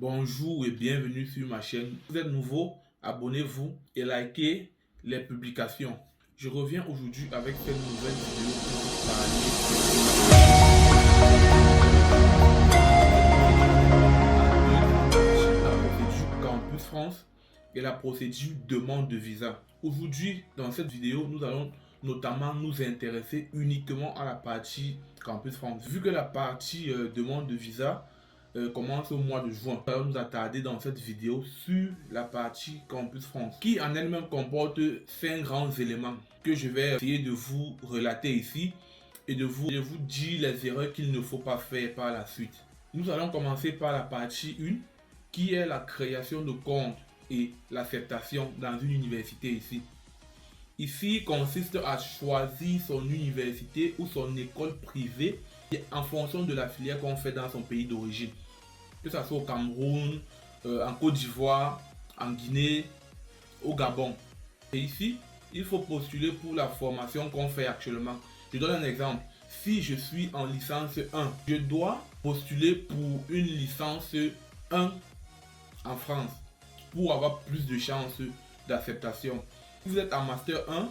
Bonjour et bienvenue sur ma chaîne. Vous êtes nouveau, abonnez-vous et likez les publications. Je reviens aujourd'hui avec cette nouvelle vidéo pour vous parler de la procédure Campus France et la procédure demande de visa. Aujourd'hui, dans cette vidéo, nous allons notamment nous intéresser uniquement à la partie Campus France. Vu que la partie demande de visa commence au mois de juin. Nous allons nous attarder dans cette vidéo sur la partie Campus France qui en elle-même comporte 5 grands éléments que je vais essayer de vous relater ici et de vous dire les erreurs qu'il ne faut pas faire par la suite. Nous allons commencer par la partie 1 qui est la création de compte et l'acceptation dans une université ici. Ici consiste à choisir son université ou son école privée en fonction de la filière qu'on fait dans son pays d'origine. Que ce soit au Cameroun, en Côte d'Ivoire, en Guinée, au Gabon. Et ici, il faut postuler pour la formation qu'on fait actuellement. Je donne un exemple. Si je suis en licence 1, je dois postuler pour une licence 1 en France pour avoir plus de chances d'acceptation. Si vous êtes en Master 1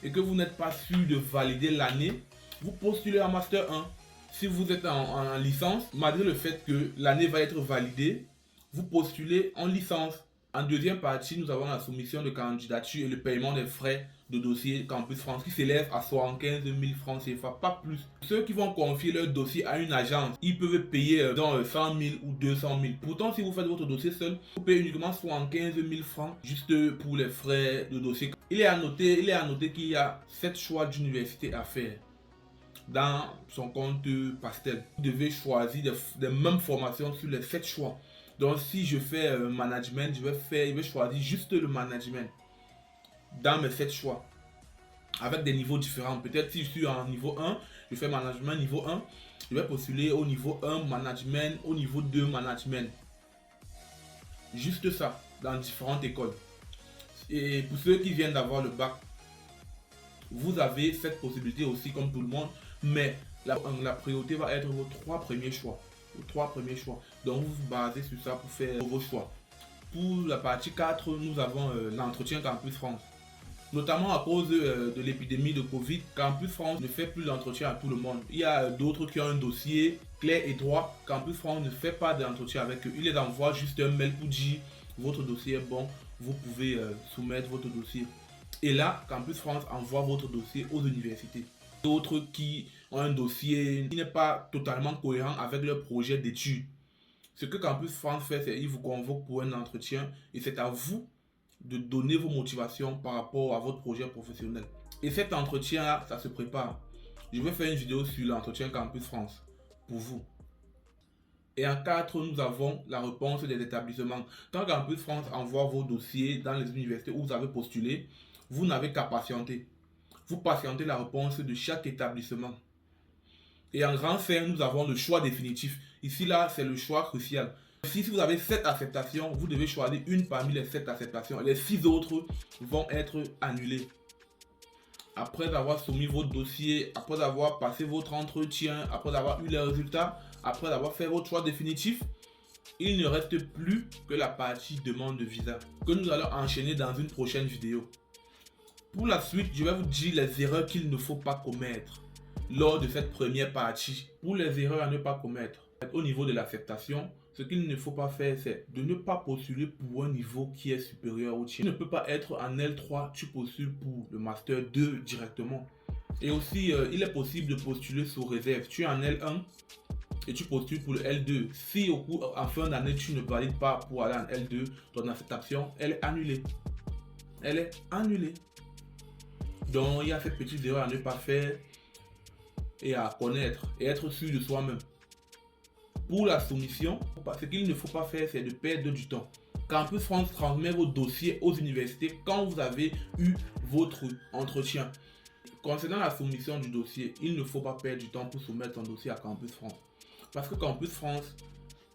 et que vous n'êtes pas sûr de valider l'année, vous postulez en Master 1. Si vous êtes en licence, malgré le fait que l'année va être validée, vous postulez en licence. En deuxième partie, nous avons la soumission de candidature et le paiement des frais de dossier Campus France qui s'élève à 75 000 francs CFA, pas plus. Ceux qui vont confier leur dossier à une agence, ils peuvent payer dans 100 000 ou 200 000. Pourtant, si vous faites votre dossier seul, vous payez uniquement 75 000 francs juste pour les frais de dossier. Il est à noter qu'il y a 7 choix d'université à faire. Dans son compte Pastel, vous devez choisir des mêmes formations sur les 7 choix. Donc si je fais management, je vais choisir juste le management dans mes 7 choix avec des niveaux différents. Peut-être si je suis en niveau 1, je fais management niveau 1, je vais postuler au niveau 1 management, au niveau 2 management. Juste ça, dans différentes écoles. Et pour ceux qui viennent d'avoir le bac, vous avez cette possibilité aussi comme tout le monde, mais la priorité va être vos 3 premiers choix. Donc vous vous basez sur ça pour faire vos choix. Pour la partie 4, nous avons l'entretien Campus France. Notamment à cause de l'épidémie de Covid, Campus France ne fait plus l'entretien à tout le monde. Il y a d'autres qui ont un dossier clair et droit. Campus France ne fait pas d'entretien avec eux. Il les envoie juste un mail pour dire votre dossier est bon, vous pouvez soumettre votre dossier. Et là, Campus France envoie votre dossier aux universités. D'autres qui ont un dossier qui n'est pas totalement cohérent avec leur projet d'études. Ce que Campus France fait, c'est qu'il vous convoque pour un entretien et c'est à vous de donner vos motivations par rapport à votre projet professionnel. Et cet entretien-là, ça se prépare. Je vais faire une vidéo sur l'entretien Campus France pour vous. Et en 4, nous avons la réponse des établissements. Quand Campus France envoie vos dossiers dans les universités où vous avez postulé, vous n'avez qu'à patienter. Vous patientez la réponse de chaque établissement. Et en grand 5, nous avons le choix définitif. Ici, là, c'est le choix crucial. Si vous avez 7 acceptations, vous devez choisir une parmi les 7 acceptations. Les 6 autres vont être annulées. Après avoir soumis votre dossier, après avoir passé votre entretien, après avoir eu les résultats, après avoir fait votre choix définitif, il ne reste plus que la partie demande de visa que nous allons enchaîner dans une prochaine vidéo. Pour la suite, je vais vous dire les erreurs qu'il ne faut pas commettre lors de cette première partie. Pour les erreurs à ne pas commettre, au niveau de l'acceptation, ce qu'il ne faut pas faire, c'est de ne pas postuler pour un niveau qui est supérieur au tien. Tu ne peux pas être en L3, tu postules pour le Master 2 directement. Et aussi, il est possible de postuler sous réserve. Tu es en L1 et tu postules pour le L2. Si en fin d'année, tu ne valides pas pour aller en L2, ton acceptation, elle est annulée. Elle est annulée. Donc, il y a cette petite erreur à ne pas faire et à connaître et être sûr de soi-même. Pour la soumission, ce qu'il ne faut pas faire, c'est de perdre du temps. Campus France transmet vos dossiers aux universités quand vous avez eu votre entretien. Concernant la soumission du dossier, il ne faut pas perdre du temps pour soumettre son dossier à Campus France. Parce que Campus France,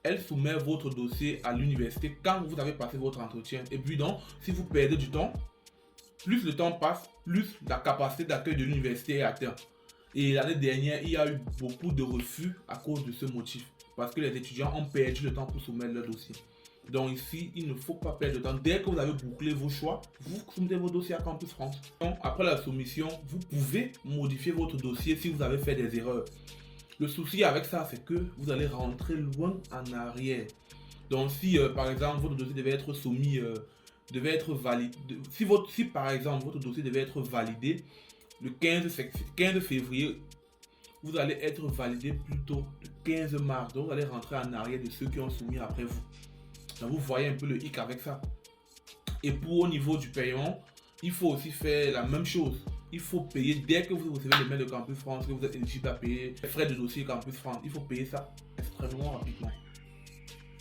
elle soumet votre dossier à l'université quand vous avez passé votre entretien. Et puis donc, si vous perdez du temps, plus le temps passe, plus la capacité d'accueil de l'université est atteinte. Et l'année dernière, il y a eu beaucoup de refus à cause de ce motif. parce que les étudiants ont perdu le temps pour soumettre leur dossier. Donc ici, il ne faut pas perdre de temps. Dès que vous avez bouclé vos choix, vous soumettez vos dossiers à Campus France. Donc, après la soumission, vous pouvez modifier votre dossier si vous avez fait des erreurs. Le souci avec ça, c'est que vous allez rentrer loin en arrière. Donc si par exemple votre dossier devait être soumis, devait être validé, si par exemple votre dossier devait être validé le 15 février, vous allez être validé plutôt le 15 mars. Donc vous allez rentrer en arrière de ceux qui ont soumis après vous. Donc vous voyez un peu le hic avec ça. Et pour au niveau du paiement, il faut aussi faire la même chose. Il faut payer dès que vous recevez le mail de Campus France, que vous êtes éligible à payer les frais de dossier Campus France. Il faut payer ça extrêmement rapidement.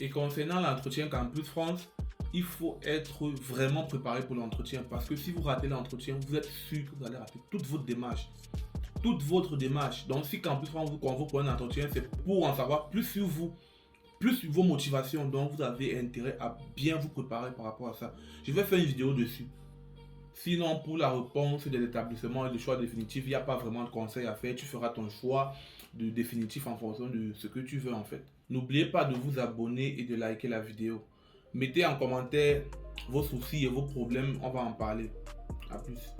Et concernant l'entretien Campus France, il faut être vraiment préparé pour l'entretien. Parce que si vous ratez l'entretien, vous êtes sûr que vous allez rater toute votre démarche. Toute votre démarche. Donc si Campus France vous convoque pour un entretien, c'est pour en savoir plus sur vous, plus sur vos motivations. Donc vous avez intérêt à bien vous préparer par rapport à ça. Je vais faire une vidéo dessus. Sinon, pour la réponse des établissements et le choix définitif, il n'y a pas vraiment de conseil à faire. Tu feras ton choix de définitif en fonction de ce que tu veux en fait. N'oubliez pas de vous abonner et de liker la vidéo. Mettez en commentaire vos soucis et vos problèmes, on va en parler. A plus.